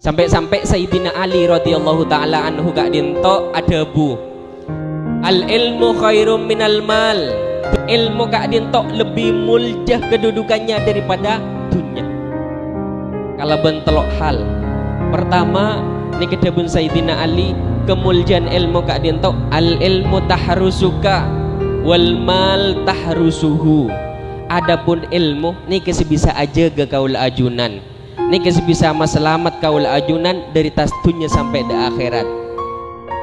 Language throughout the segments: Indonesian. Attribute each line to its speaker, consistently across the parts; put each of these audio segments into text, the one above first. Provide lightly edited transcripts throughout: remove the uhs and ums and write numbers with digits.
Speaker 1: Sampai-sampai Sayyidina Ali radhiyallahu taala anhu gak dinto adabu. Al ilmu khairum minal mal. Ilmu gak dinto lebih mulia kedudukannya daripada dunia. Kalau bentelok hal. Pertama, ni kedebun Sayyidina Ali, kemuliaan ilmu gak dinto al ilmu tahrusuka wal mal tahrusuhu. Adapun ilmu ni bisa aja ke kaul ajunan. Ini bisa selamat kaul ajunan dari tas dunia sampai di akhirat.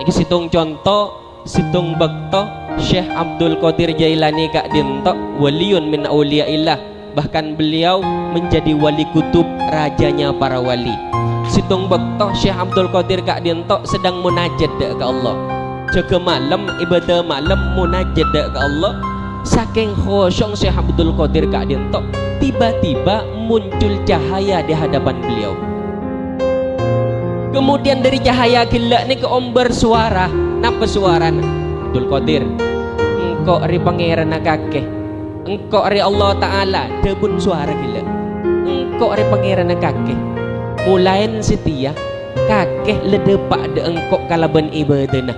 Speaker 1: Ini situng contoh, situng bakto Syekh Abdul Qadir Jailani kak dinto waliun min auliyaillah, bahkan beliau menjadi wali kutub, rajanya para wali. Situng bakto Syekh Abdul Qadir kak dinto sedang munajat ke Allah, jaga malam, ibadah malam, munajat ke Allah. Saking khusyuk Syekh Abdul Qadir kak dinto, tiba-tiba muncul cahaya di hadapan beliau. Kemudian dari cahaya gila ni ke omber suara. Napa suara? Abdul Qadir, engkau ri pangeran kakek, engkau ri Allah Ta'ala, debun suara gila. Engkau ri pangeran kakek, mulain setia kakek ledepak de engkau kalaban ibadah.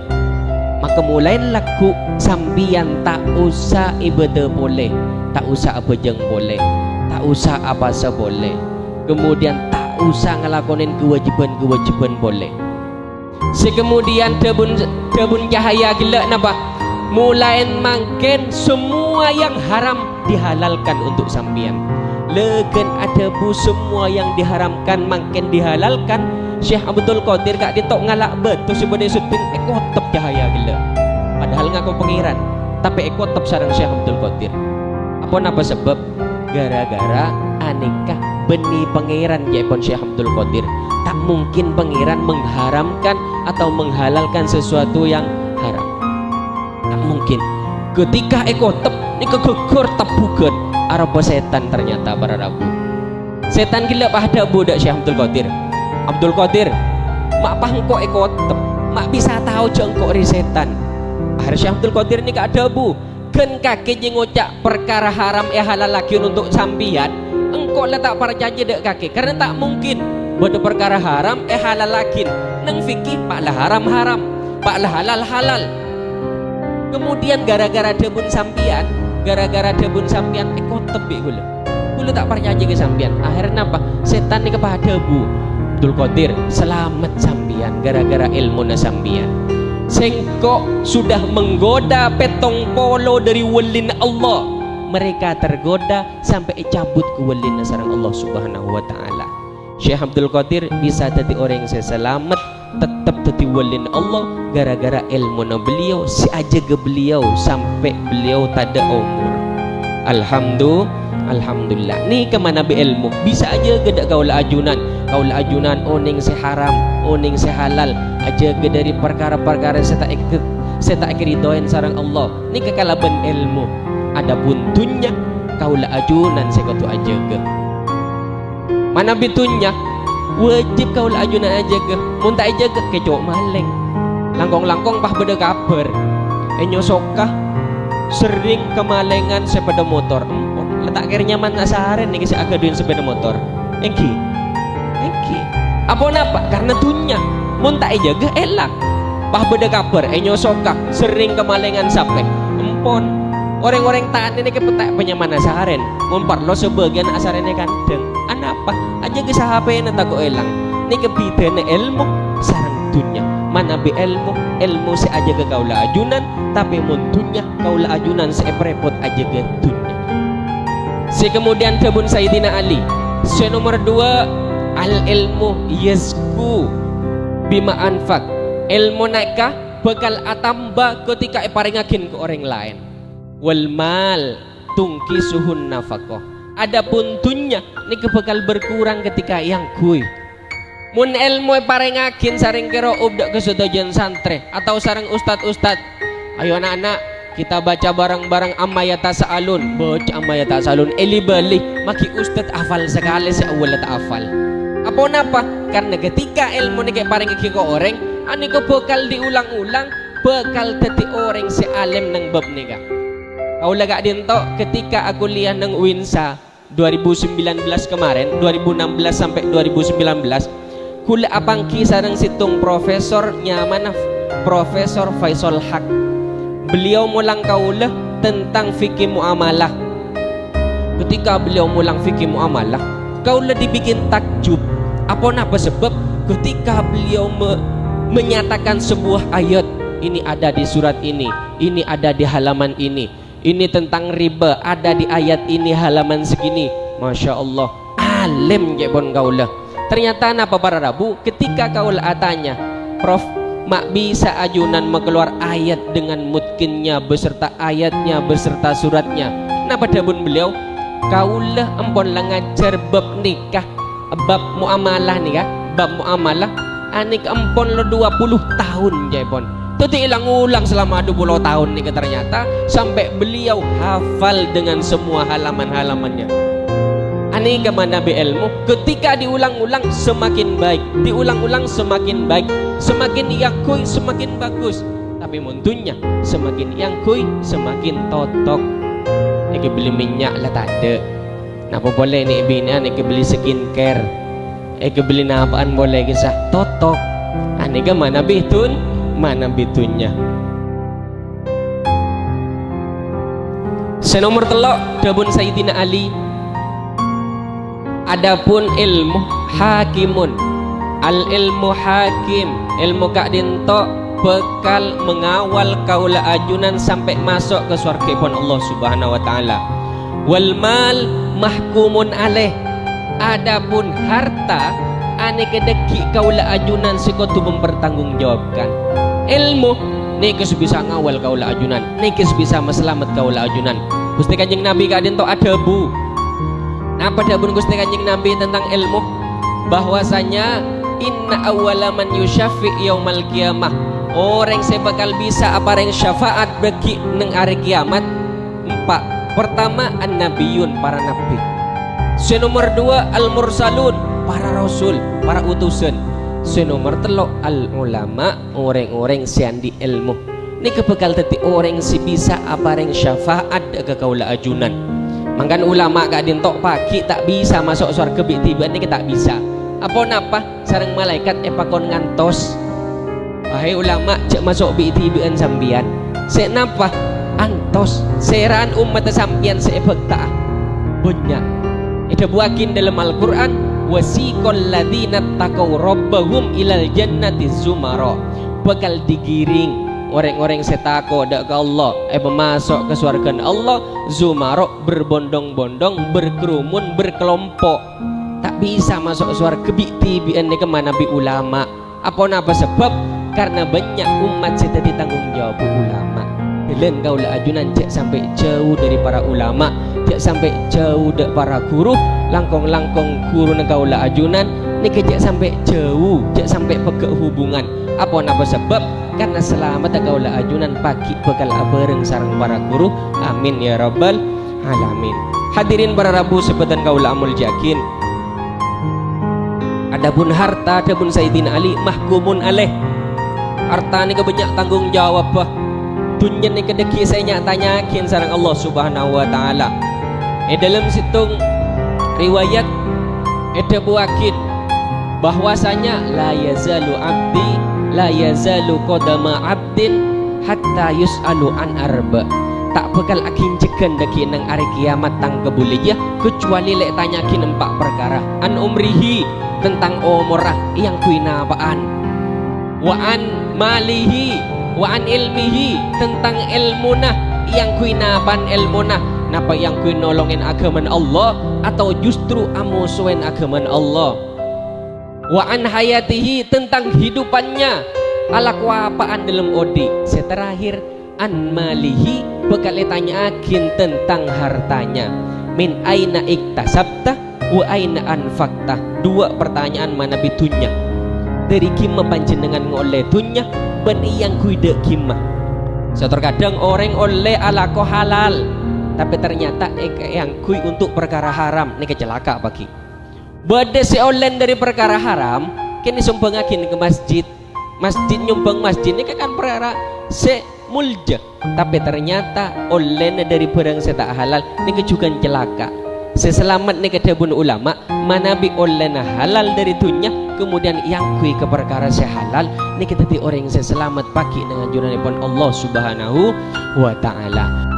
Speaker 1: Maka mulain laku sambian tak usah ibadah boleh, tak usah apa jeng boleh, tak usah apa boleh, kemudian tak usah ngelakonin kewajiban boleh. Sekemudian debun cahaya gila napa? Mulain mangken semua yang haram dihalalkan untuk sambian. Legen ada bu semua yang diharamkan mangken dihalalkan. Syekh Abdul Qadir kak ditok ngalak betul sebagai syuting ekotep cahaya gila. Padahal ngaku pengiran, tapi ekotep sarang Syekh Abdul Qadir. Apa napa sebab? Gara-gara aneka benih pangeran jaipun Syekh Abdul Qadir. Tak mungkin pangeran mengharamkan atau menghalalkan sesuatu yang haram. Tak mungkin. Ketika ekotep ni kegegur tabukan araba setan ternyata para rabu. Setan gila pada budak Syekh Abdul Qadir. Abdul Qadir, mak pangko ekotep, mak bisa tahu jengkok ri setan. Akhirnya Syekh Abdul Qadir ni gak ada bu. Ken kakek ngocak perkara haram halal lagi untuk sambian. Engkau letak percaya dek kakek karena tak mungkin buat perkara haram halal lagi. Neng fikih paklah haram, paklah halal. Kemudian gara-gara debun sampian ekotep gula. Gula tak percaya ke sampian. Akhirnya apa? Setan ni kepada bu. Abdul Qadir selamat sambian gara-gara ilmu na sambian. Sengkok sudah menggoda petong polo dari walin Allah, mereka tergoda sampai cabut ke walin sareng Allah Subhanahu wa taala. Syekh Abdul Qadir bisa jadi orang yang selamat, tetap jadi walin Allah gara-gara ilmu na beliau si aja ke beliau sampai beliau tada umur. Alhamdulillah. Nih kemana be ilmu bisa aja gedak kaul ajunan oning si haram oning si halal aja ke dari perkara-perkara saya tak kiridoin sarang Allah. Nih kekalaban ilmu ada buntunya kaul ajunan saya katu aja ke mana bitunya wajib kaul ajunan aja ke muntah aja ke kecok maleng langkong pah beda kabar nyosokah sering kemalengan sepeda motor letak kira nyaman asaren nih kisah agaduin sepeda motor engki apa napa karena dunya muntah aja ke elak pah beda kabar nyosokah sering kemalengan sampai empon orang-orang taat ini kepetak penyaman asaren mumpar lo sebagian asarennya kandeng anapa aja ke sahabatnya takut elang ini kebidana ilmu sarang dunya mana be ilmu se aja ke kaula ajunan tapi muntunya kaula ajunan se prepot aja ke dunya. Si kemudian kebun Sayyidina Ali. Si nomor 2 al ilmu yazku bima anfak. Ilmu naikah bakal atamba ketika paringakin ke orang lain. Wal mal tungki suhun nafaqah. Adapun dunya ni bakal berkurang ketika yang kui. Mun ilmu paringakin saring kira ubdak kesudajan santri atau sarang ustad ayo anak-anak kita baca bareng-bareng amma yatasaalun baca amma yatasaalun balik maki ustad hafal sekali si awal tak hafal apa napa karena ketika ilmu ni kayak paringakin ke orang ani ko bakal diulang-ulang bakal dadi orang si alim nang bab ni ka kau lagak dinto ketika aku lihat nang Winsa 2019 kemarin 2016 sampai 2019 kula apangki sareng situng profesornya mana Profesor Faisal Haq. Beliau mulang kaula tentang fikih muamalah. Ketika beliau mulang fikih muamalah, kaula dibikin takjub. Apa napa sebab ketika beliau menyatakan sebuah ayat, ini ada di surat ini ada di halaman ini tentang riba ada di ayat ini halaman segini. Masya Allah, alim jepon kaula. Ternyata napa para rabu, ketika kaula tanya, Prof, mak bisa ajunan mengeluar ayat dengan mutkinnya beserta ayatnya beserta suratnya. Napa dabun beliau, kaula empon lah ngajar bab nikah, bab muamalah nikah, bab muamalah anik empon lo 20 tahun jepon. Itu diulang-ulang selama 20 tahun nih ternyata sampai beliau hafal dengan semua halaman-halamannya. Ani kemana ilmu ketika diulang-ulang semakin baik, diulang-ulang semakin baik, semakin yakui semakin bagus. Tapi muntunya semakin yakui semakin totok. Nek beli minyak lah tak ada. Napa boleh nih bina nek beli skincare. Beli napaan boleh kisah totok. Ani kemana bitun? Mana bitunnya? Senomor telok dabun Sayyidina Ali. Adapun ilmu hakimun, al ilmu hakim, ilmu kak dinto bekal mengawal kaula ajunan sampai masuk ke surga pun Allah Subhanahu wa taala. Wal mal mahkumun alaih. Adapun harta ane kedeki kaula ajunan sikotu mempertanggungjawabkan. Ilmu nikis bisa ngawal kaula ajunan, nikis bisa meselamat kaula ajunan. Gusti Kanjeng Nabi kak dinto adabu. Apa dabun Gusti Kanjeng Nabi tentang ilmu? Bahwasanya inna awwala man yusyaffi yaumal qiyamah. Orang yang bakal bisa apa yang syafaat bagi neng hari kiamat. 4. Pertama an-nabiyun, para nabi. Nomor 2 al-mursalun, para rasul, para utusan. Nomor 3 al-ulama, orang-orang yang di ilmu. Ini kebekal tadi orang si bisa apa yang syafaat ke kaula ajunan. Mangkan ulama gak dintok pagi tak bisa masuk surga tiba-tiba ini tak bisa. Apa napa sareng malaikat pakon ngantos. Wahai ulama cek masuk tiba-tiba sambian. Sek napa antos seran umat sampian seebek tak banyak. Itu buakin dalam Al-Qur'an wasiqal ladzina taqaw rabbahum ilal jannati zumara. Bakal digiring orang-orang setako dak ke Allah masuk ke surga Allah zumaro berbondong-bondong berkerumun berkelompok tak bisa masuk surga tibian ke mana bi ulama. Apa napa sebab karena banyak umat kita ditanggung jawab ulama. Belen kaula ajunan cek sampai jauh dari para ulama, cek sampai jauh dari para guru, langkong-langkong guru kaula ajunan ni cek sampai jauh, cek sampai pegak hubungan. Apa napa sebab karena selamat kaula ajunan pagi bakal bareng sareng para guru. Amin ya rabbal alamin. Hadirin para rabu sebutan kaula amul jakin. Adapun harta adapun Sayyidina Ali mahkumun alaih. Harta ni kebanyak tanggung jawab bah. Dunia ni kedeki saya tanyakin sareng Allah Subhanahu wa taala. Dalam situng riwayat ada buakin bahwasanya la yazalu abdi la yazalu qadama abdin hatta yus'alu an arba. Tak bakal akin jegan daki nang hari kiamat tang kebuliyah kecuali lek tanyakin 4 perkara. An umrihi, tentang umurah yang kuinapaan. Wa an malihi, wa an ilmihi, tentang ilmunah yang kuinapan ilmunah. Napa yang kuinolongin agaman Allah atau justru amusuin agaman Allah. Wa an hayatihi, tentang hidupannya ala kuapaan dalam odi. Seterakhir an malihi, bakal ditanyakin tentang hartanya. Min aina iktasabta wa aina anfakta. 2 pertanyaan mana bitunya. Dari kimah panjenengan ngoleh dunya ben yang kuida kimah. Terkadang orang oleh ala ko halal tapi ternyata yang kui untuk perkara haram. Ini kecelaka bagi bade si olen dari perkara haram kini sumbangakin ke masjid. Masjid nyumbang masjid ini kan perkara se mulja tapi ternyata olen dari barang seta halal ini juga celaka. Seselamat nih kedabun ulama mana bi olen halal dari dunya kemudian yang kui ke perkara sehalal ni kita ti orang yang selamat paki dengan junanipun Allah Subhanahu wa taala.